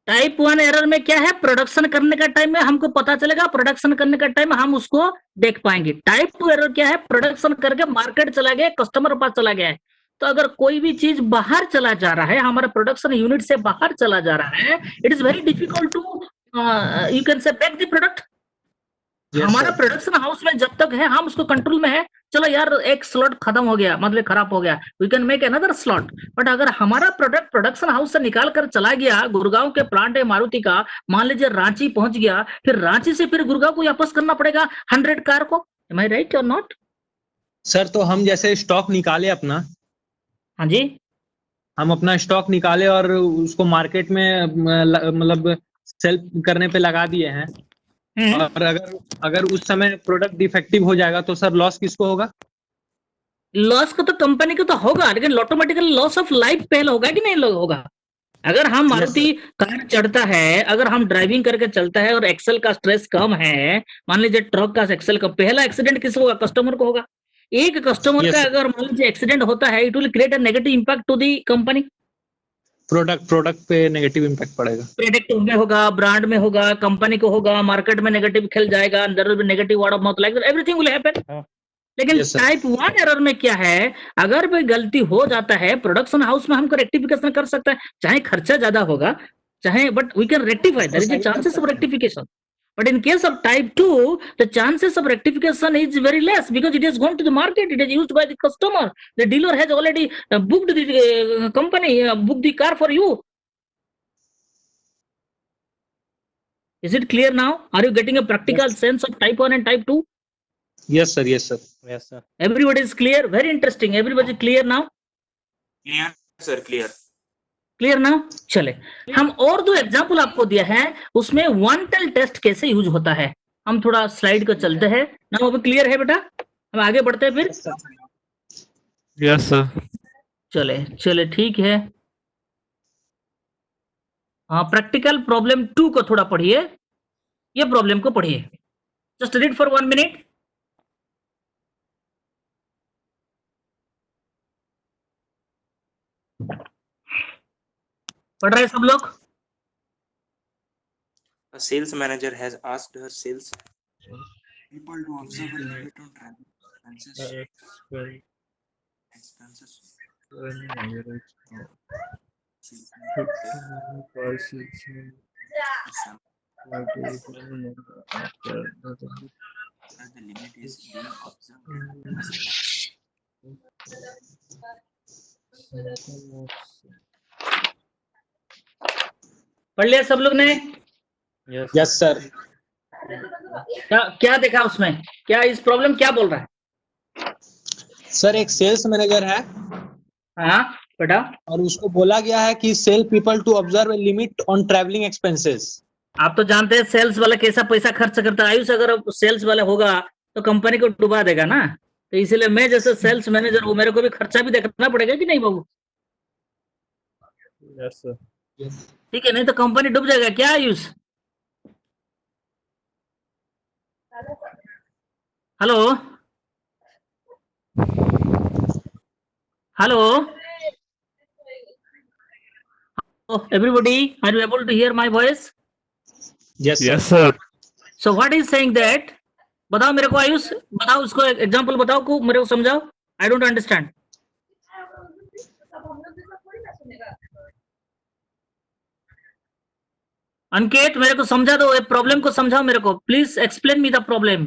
Type 1 error में क्या है, production करने का time में हमको पता चलेगा, प्रोडक्शन करने का टाइम हम उसको देख पाएंगे। टाइप 2 एरर क्या है, प्रोडक्शन करके मार्केट चला गया, कस्टमर पास चला गया है। तो अगर कोई भी चीज बाहर चला जा रहा है, हमारा प्रोडक्शन यूनिट से बाहर चला जा रहा है, it is very difficult to you can say back the product. Yes, हमारा sir. प्रोडक्शन हाउस में जब तक है हम उसको कंट्रोल में है, चलो यार एक स्लॉट खत्म हो गया, मतलब खराब हो गया, we can make another slot. But अगर हमारा प्रोडक्ट प्रोडक्शन हाउस से निकाल कर चला गया, गुड़गांव के प्लांट है मारुति का, मान लीजिए रांची पहुंच गया, फिर रांची से फिर गुड़गांव को वापस करना पड़ेगा 100 कार को। एम आई राइट और नॉट? सर तो हम जैसे स्टॉक निकाले अपना, हाँ जी, हम अपना स्टॉक निकाले और उसको मार्केट में मतलब सेल करने पे लगा दिए हैं, और अगर उस समय प्रोडक्ट डिफेक्टिव हो जाएगा तो सर लॉस किसको होगा? लॉस को तो कंपनी को तो होगा, लेकिन ऑटोमेटिकली लॉस ऑफ लाइफ पहले होगा कि नहीं होगा? अगर हम मारुति कार चढ़ता है, अगर हम ड्राइविंग करके चलता है और एक्सेल का स्ट्रेस कम है, मान लीजिए ट्रक का एक्सेल का, पहला एक्सीडेंट किसको होगा? कस्टमर को होगा। एक कस्टमर Yes, का sir. अगर मान लीजिए एक्सीडेंट होता है, it will create a negative impact to the company. Product पे नेगेटिव इम्पैक्ट पड़ेगा। प्रोडक्ट में होगा, ब्रांड में होगा, कंपनी को होगा, मार्केट में नेगेटिव खेल जाएगा, there will be negative word of mouth, like everything will happen. लेकिन Yes, sir. टाइप 1 एरर में क्या है, अगर कोई गलती हो जाता है प्रोडक्शन हाउस में, हमको रेक्टिफिकेशन कर सकता है, चाहे खर्चा ज्यादा होगा, चाहे, but we can rectify, there is a chances of rectification. But in case of type 2, the chances of rectification is very less because it has gone to the market, it is used by the customer. The dealer has already booked the company, booked the car for you. Is it clear now? Are you getting a practical sense of type 1 and type 2? Yes, sir. Yes, sir. Yes, sir. Everybody is clear? Very interesting. Everybody clear now? Clear sir, clear. Clear ना? चले, हम और दो example आपको दिया है, उसमें one tail test कैसे यूज होता है। हम थोड़ा स्लाइड को चलते हैं ना, अभी क्लियर है बेटा? हम आगे बढ़ते हैं फिर। Yes, sir. चले चले, ठीक है। हाँ, प्रैक्टिकल प्रॉब्लम 2 को थोड़ा पढ़िए, ये प्रॉब्लम को पढ़िए, जस्ट रीड फॉर 1 मिनट। पढ़ रहे हैं सब लोग? A sales manager has asked her sales people to observe a limit on travel expenses. The limit is being observed. पढ़ लिया सब लोग ने? Yes. Yes, sir. क्या देखा उसमें, क्या इस प्रॉब्लम क्या बोल रहा है? सर एक सेल्स मैनेजर है हाँ बेटा, और उसको बोला गया है कि sale people to observe a limit on travelling expenses. आप तो जानते हैं सेल्स वाला कैसा पैसा खर्च करता है। आयुष, अगर सेल्स वाला होगा तो कंपनी को डुबा देगा ना, तो इसीलिए मैं जैसे सेल्स मैनेजर हूँ, मेरे को भी खर्चा भी देखना पड़ेगा कि नहीं बाबू? Yes, sir. ठीक है, नहीं तो कंपनी डूब जाएगा क्या Ayush? Hello hello, everybody, are you able to hear my voice? Yes, Yes, sir. So what is saying that? बताओ मेरे को आयुष, बताओ उसको एग्जांपल बताओ को मेरे को समझाओ, आई डोंट अंडरस्टैंड। अंकित मेरे को समझा दो, प्रॉब्लम को समझाओ मेरे को, please explain me the problem.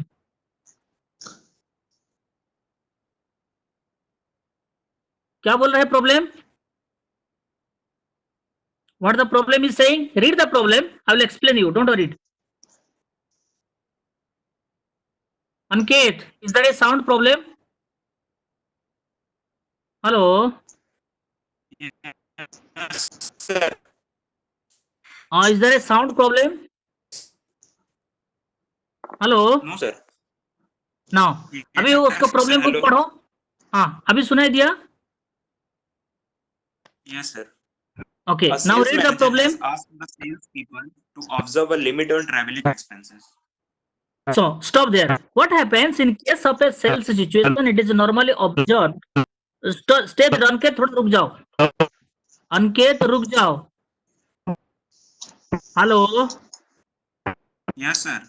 क्या बोल रहे हैं problem? What the problem is saying? Read the problem. I will explain you. Don't worry. Ankit, is there a sound problem? Hello. Yes, sir. Is there a sound problem? Hello. No, sir. Now, अभी उसका problem को Hello. पढ़ो। हाँ, अभी सुनाई दिया? Yes, sir. Okay. A Now sales read the manager problem. has asked the salespeople to observe a limit on traveling expenses. So stop there. What happens in case of a sales situation? It is normally observed. Step Anket, थोड़ा रुक जाओ. Anket, रुक जाओ. Hello Yes, sir.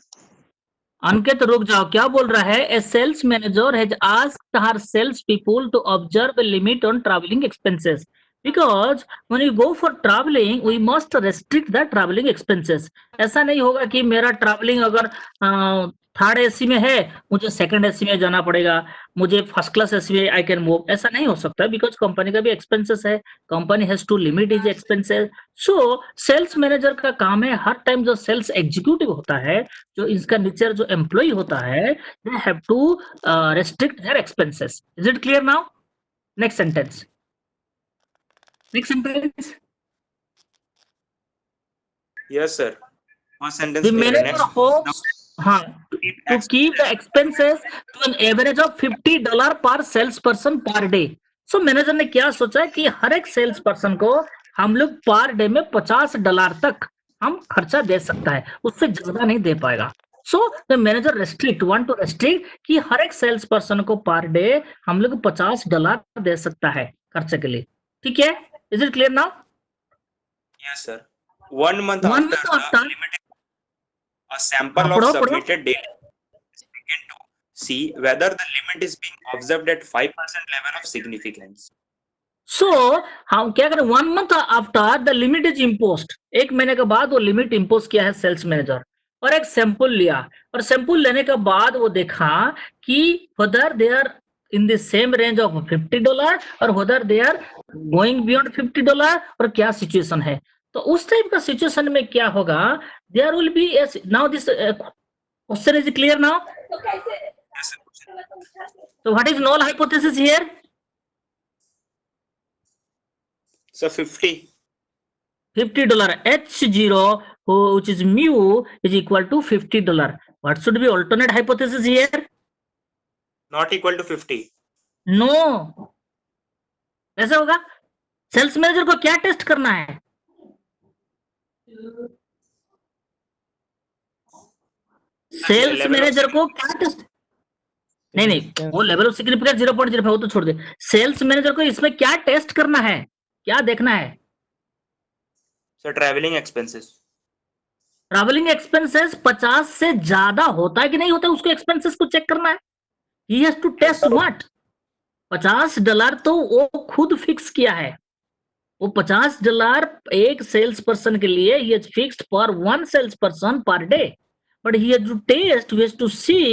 अंकित रुक जाओ. क्या बोल रहा है? A sales manager has asked her sales people to observe a limit on traveling expenses because when you go for traveling we must restrict the traveling expenses. ऐसा नहीं होगा कि मेरा ट्रैवलिंग अगर थर्ड एसी में है मुझे सेकंड एसी में जाना पड़ेगा, मुझे फर्स्ट क्लास एसी में आई कैन मूव. ऐसा नहीं हो सकता बिकॉज कंपनी का भी एक्सपेंसेस है. Company has to limit is expenses. So sales manager का काम है हर टाइम जो सेल्स एग्जीक्यूटिव होता है, जो इसका नीचे जो एम्प्लॉय होता है, they have to restrict their expenses. Is it clear now? Next sentence. Next sentence. Yes, sir. First sentence. The manager next. hopes to keep the expenses to an average of $50 per salesperson per day. So manager ने क्या सोचा है कि हर एक sales person को हम लोग पर डे में $50 तक हम खर्चा दे सकता है, उससे ज्यादा नहीं दे पाएगा. So the manager want to restrict कि हर एक सेल्स पर्सन को पर डे हम लोग $50 दे सकता है खर्चे के लिए. ठीक है? Is it clear now? Yes, sir. 1 month One after month the after- limited, a sample of पढ़ो. submitted data is taken to see whether the limit is being observed at 5% level of significance. सो हम क्या करें? 1 month after the limit is imposed. 1 महीने के बाद वो limit impose किया है सेल्स मैनेजर, और एक सैंपल लिया, और सैंपल लेने के बाद वो देखा कि whether they are in the same range of $50 और whether they are going beyond $50 और क्या सिचुएशन है. तो उस टाइप का सिचुएशन में क्या होगा? there will be a now this question is clear now. Yes, sir. So what is null hypothesis here? So 50. $50. H0, which is mu, is equal to $50. What should be alternate hypothesis here? Not equal to 50. No. ऐसा होगा? Sales manager को क्या test करना है? Sales manager को क्या test? नहीं, वो लेवल ऑफ सिग्निफिकेंस 0.05 वो तो छोड़ दे. सेल्स मैनेजर को इसमें क्या टेस्ट करना है, क्या देखना है? So traveling expenses. Travelling expenses 50 से ज्यादा होता है कि नहीं होता है, उसको एक्सपेंसेस को चेक करना है. He has to test what? $50 तो वो खुद फिक्स किया है. वो $50 एक सेल्स पर्सन के लिए he has fixed per one sales person per day. But he has to test, he has to see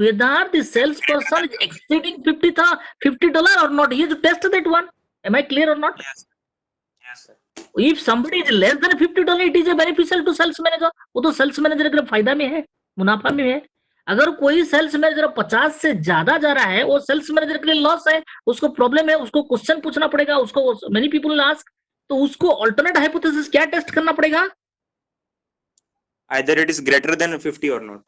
whether the salesperson is exceeding $50 or not. He has to test that one. Am I clear or not? Yes. Yes, sir. If somebody is less than $50, it is a beneficial to sales manager. वो तो sales manager के लिए फायदा में है, मुनाफा में है. अगर कोई सेल्स मैनेजर 50 से ज्यादा जा रहा है, वो सेल्स मैनेजर के लिए लॉस है, उसको प्रॉब्लम है, उसको क्वेश्चन पूछना पड़ेगा, उसको मेनी पीपल आस्क. तो उसको अल्टरनेट हाइपोथेसिस क्या टेस्ट करना पड़ेगा? Either it is greater than 50 or not.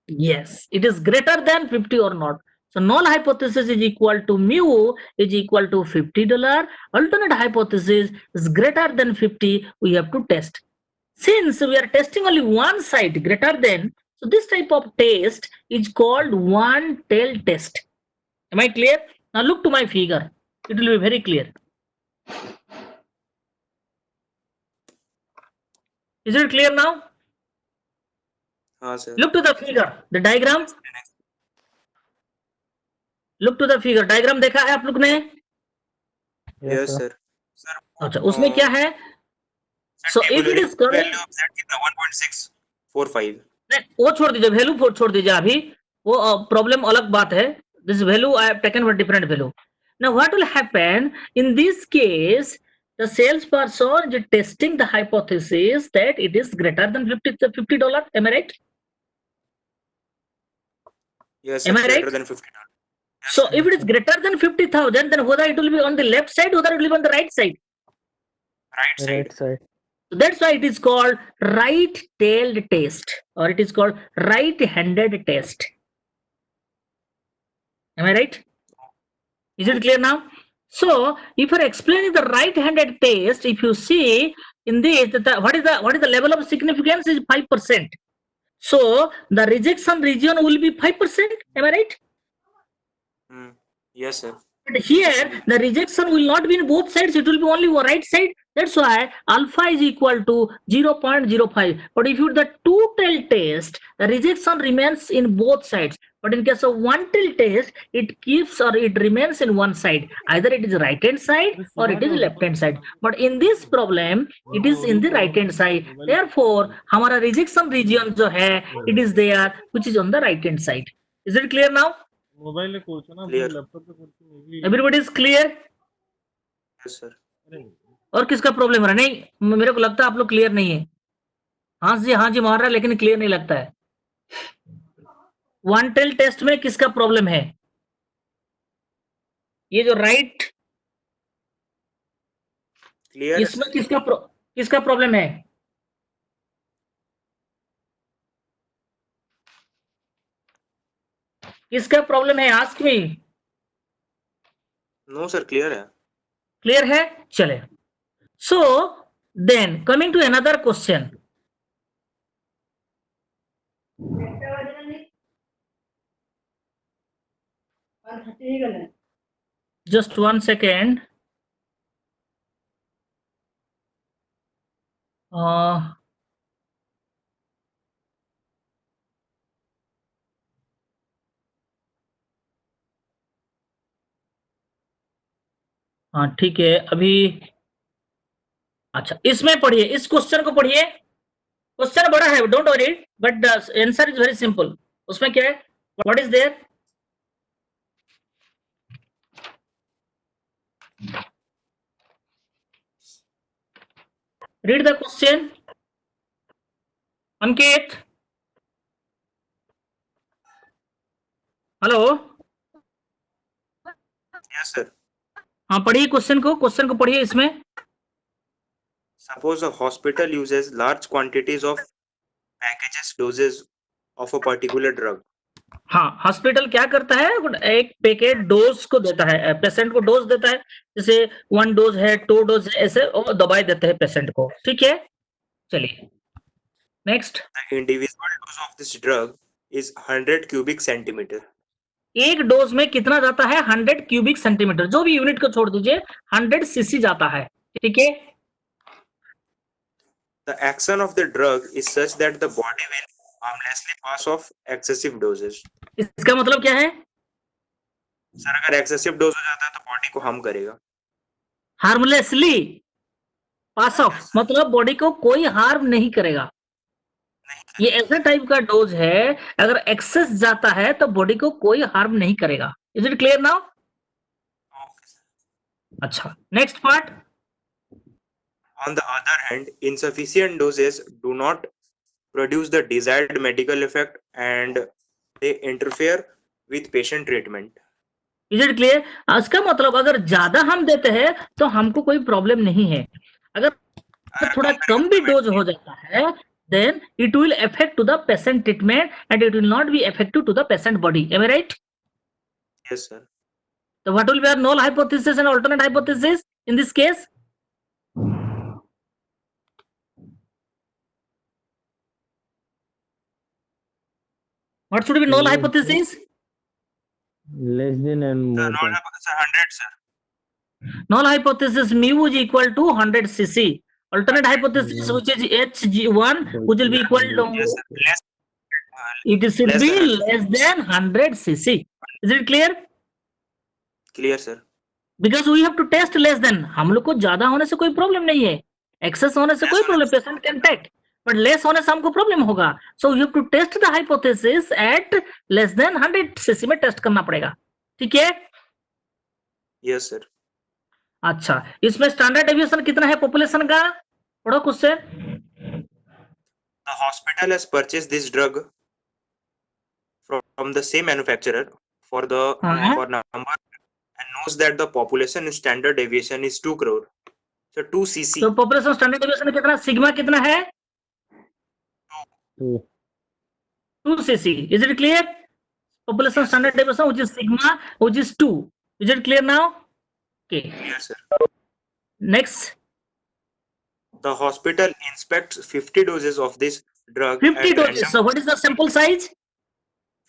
Yes, it is greater than 50 or not. So null hypothesis is equal to mu is equal to $50. Alternate hypothesis is greater than 50. We have to test. Since we are testing only one side greater than, so this type of test is called one tail test. Am I clear? Now look to my figure. It will be very clear. Is it clear now? Sir. Look to the figure, the diagram. Look to the figure. Diagram देखा है आप लोग ने? Yes, sir. Sir. अच्छा, उसमें क्या है? So if it is correct, value of Z is 1.645. नहीं, वो छोड़ दीजिए, वैल्यू छोड़ दीजिए अभी, वो प्रॉब्लम अलग बात है. This value I have taken for different value. Now what will happen in this case? The salesperson is testing the hypothesis that it is greater than $50. Am I right? Yes, sir. Am I Greater right? than $50. Yes, So sir. if it is greater than 50,000, then whether it will be on the left side, whether it will be on the right side. Right side. Right side. So that's why it is called right-tailed test, or it is called right-handed test. Am I right? Is it clear now? So if you're explaining the right-handed test, if you see in this, what is the level of significance is 5%. So the rejection region will be 5%. Am I right? Yes, sir. But here the rejection will not be in both sides, it will be only one right side. That's why alpha is equal to 0.05. But if you do the two-tail test, the rejection remains in both sides. But in case of one-tail test, it keeps or it remains in one side. Either it is right hand side or it is left hand side. But in this problem, it is in the right hand side. Therefore, हमारा rejection region जो है, it is there, which is on the right hand side. Is it clear now? Mobile ले खोलছো ना Clear. Laptop पे खोलছো Everybody is clear? Yes, sir. और किसका problem है? नहीं, मेरे को लगता है आप लोग क्लियर नहीं है. हाँ जी मार रहा है, लेकिन क्लियर नहीं लगता है. वन टेल टेस्ट में किसका प्रॉब्लम है? ये जो राइट, Clear. इसमें किसका प्रॉब्लम है? किसका प्रॉब्लम है? Ask me. No, sir. Clear है. क्लियर है? चले. So then coming to another question. Just 1 second. हाँ ठीक है. अभी अच्छा, इसमें पढ़िए, इस क्वेश्चन को पढ़िए. क्वेश्चन बड़ा है, don't worry, but the answer is very simple. उसमें क्या है? What is there? Read the question. Ankit, hello. Yes, sir. हाँ पढ़िए क्वेश्चन को पढ़िए. इसमें Suppose a hospital uses large quantities of packages doses of a particular drug. हाँ, hospital क्या करता है? एक पैकेट डोज को देता है, पेशेंट को डोज देता है. जैसे 1 डोज है, 2 डोज है, ऐसे वो दवाई देते हैं पेशेंट को. ठीक है, चलिए next. The individual dose of this drug is 100 cubic centimeter. एक डोज में कितना जाता है? 100 क्यूबिक सेंटीमीटर. जो भी यूनिट को छोड़ दीजिए, 100 सीसी जाता है. ठीक है. The action of the drug is such that the body will harmlessly pass off excessive doses. इसका मतलब क्या है? सर अगर एक्सेसिव डोज हो जाता है तो बॉडी को हार्म करेगा. हार्मलेसली पास ऑफ मतलब बॉडी को कोई हार्म नहीं करेगा. ये ऐसे टाइप का डोज है, अगर एक्सेस जाता है तो बॉडी को कोई हार्म नहीं करेगा. Is it clear now? अच्छा, next part. On the other hand, insufficient doses do not produce the desired medical effect and they interfere with patient treatment. Is it clear? इसका मतलब अगर ज्यादा हम देते हैं तो हमको कोई प्रॉब्लम नहीं है. अगर थोड़ा कम भी डोज हो जाता है, then it will affect to the patient treatment and it will not be effective to the patient body. Am I right? Yes, sir. So what will be our null hypothesis and alternate hypothesis in this case? What should be null hypothesis? less than and The more null than. hypothesis 100, sir. Null hypothesis mu is equal to 100 cc. Alternate hypothesis which is Hg1 which will be equal to Yes, sir. Less. it should less be than 100. less than 100 cc. Is it clear? Clear, sir. Because we have to test less than. हम लोग को ज्यादा होने से कोई problem नहीं है, access होने से कोई problem, patient can take, but less होने से हमको प्रॉब्लम होगा. So you have to test the hypothesis at less than 100 CC में टेस्ट करना पड़ेगा. ठीक है. Yes, sir. अच्छा, इसमें स्टैंडर्ड डेविएशन कितना है पॉपुलेशन का? पढ़ो question. The hospital has purchased this drug from the same manufacturer for the for number and knows that the population standard deviation is 2 crore. So 2 cc. तो population standard deviation कितना, sigma कितना है? 2 cc. Is it clear? Population standard deviation which is sigma which is 2. Is it clear now? Okay. Yes, sir. Next. The hospital inspects 50 doses of this drug 50 at doses. random. So what is the sample size?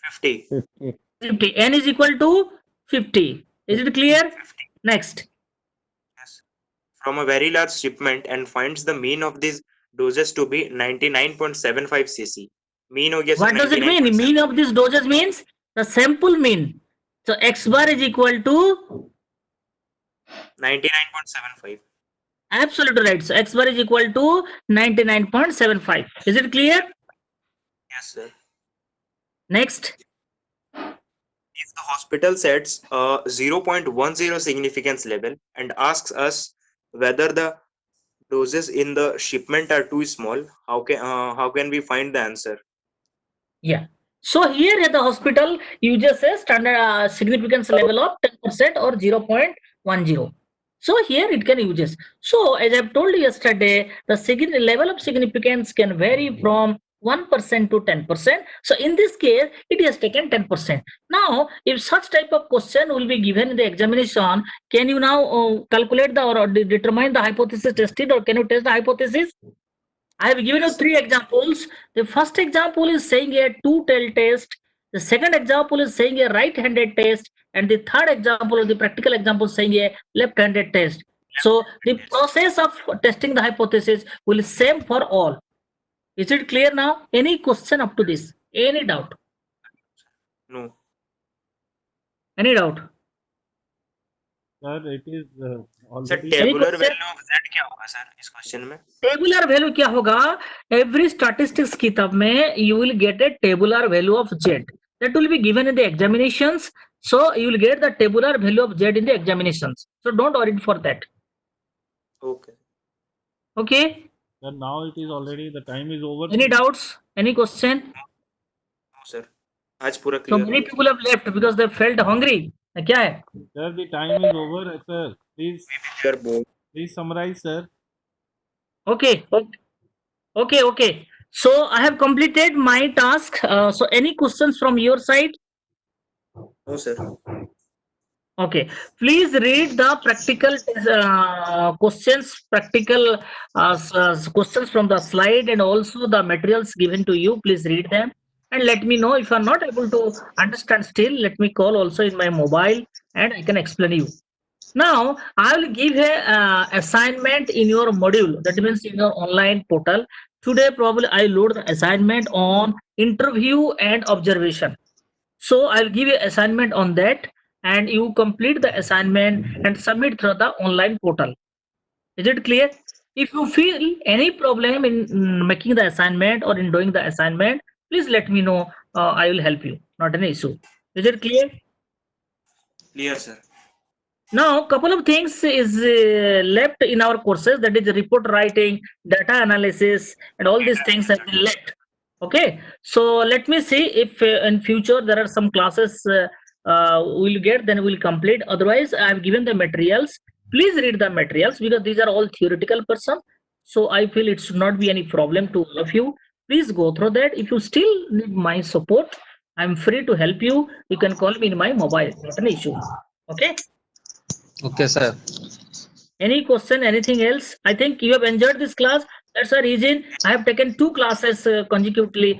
50. 50. 50. N is equal to 50. Is it clear? 50. Next. Yes. From a very large shipment and finds the mean of these doses to be 99.75 cc. Mean हो गया sir What does it mean? 99.7. Mean of these doses means the sample mean. So X bar is equal to 99.75. absolutely right. So X bar is equal to 99.75. Is it clear? Yes, sir. Next. If the hospital sets a 0.10 significance level and asks us whether the doses in the shipment are too small, how can we find the answer? Yeah. So here at the hospital uses a standard significance level of 10% or 0.10. So here it can uses. So as I've told you yesterday, the level of significance can vary from 1% to 10%. So in this case, it has taken 10%. Now, if such type of question will be given in the examination, can you now calculate the or determine the hypothesis tested, or can you test the hypothesis? I have given you 3 examples. The first example is saying a two-tailed test. The second example is saying a right-handed test. And the third example, or the practical example, saying a left-handed test. So the process of testing the hypothesis will be same for all. Is it clear now? Any question up to this? Any doubt? No. Any doubt? Sir, it is Sir, already. tabular question? value of Z क्या होगा sir इस question में? Tabular value क्या होगा? Every statistics किताब में you will get a tabular value of Z. That will be given in the examinations. So you will get the tabular value of Z in the examinations. So don't worry for that. Okay. Okay. Sir, now it is already, the time is over. Any doubts? Any question? No sir. आज पूरा So clear. many people have left because they felt hungry. क्या है? Sir, the time is over. Sir, Clear board. please summarize, sir. Okay. Okay. So I have completed my task. So any questions from your side? No sir. Okay, please read the practical questions, questions from the slide, and also the materials given to you. Please read them and let me know if you are not able to understand still. Let me call also in my mobile and I can explain you. Now I will give a assignment in your module. That means in your online portal. Today probably I load the assignment on interview and observation. So I'll give you assignment on that, and you complete the assignment and submit through the online portal. Is it clear? If you feel any problem in making the assignment or in doing the assignment, please let me know. I will help you. Not an issue. Is it clear? Clear sir. Now, couple of things is left in our courses, that is report writing, data analysis, and all these things have been left. Okay, so let me see if in future there are some classes we'll get, then we'll complete. Otherwise, I have given the materials. Please read the materials because these are all theoretical person. So I feel it should not be any problem to all of you. Please go through that. If you still need my support, I'm free to help you. You can call me in my mobile. Not an issue. Okay. Okay, sir. Any question, anything else? I think you have enjoyed this class. That's the reason I have taken 2 classes consecutively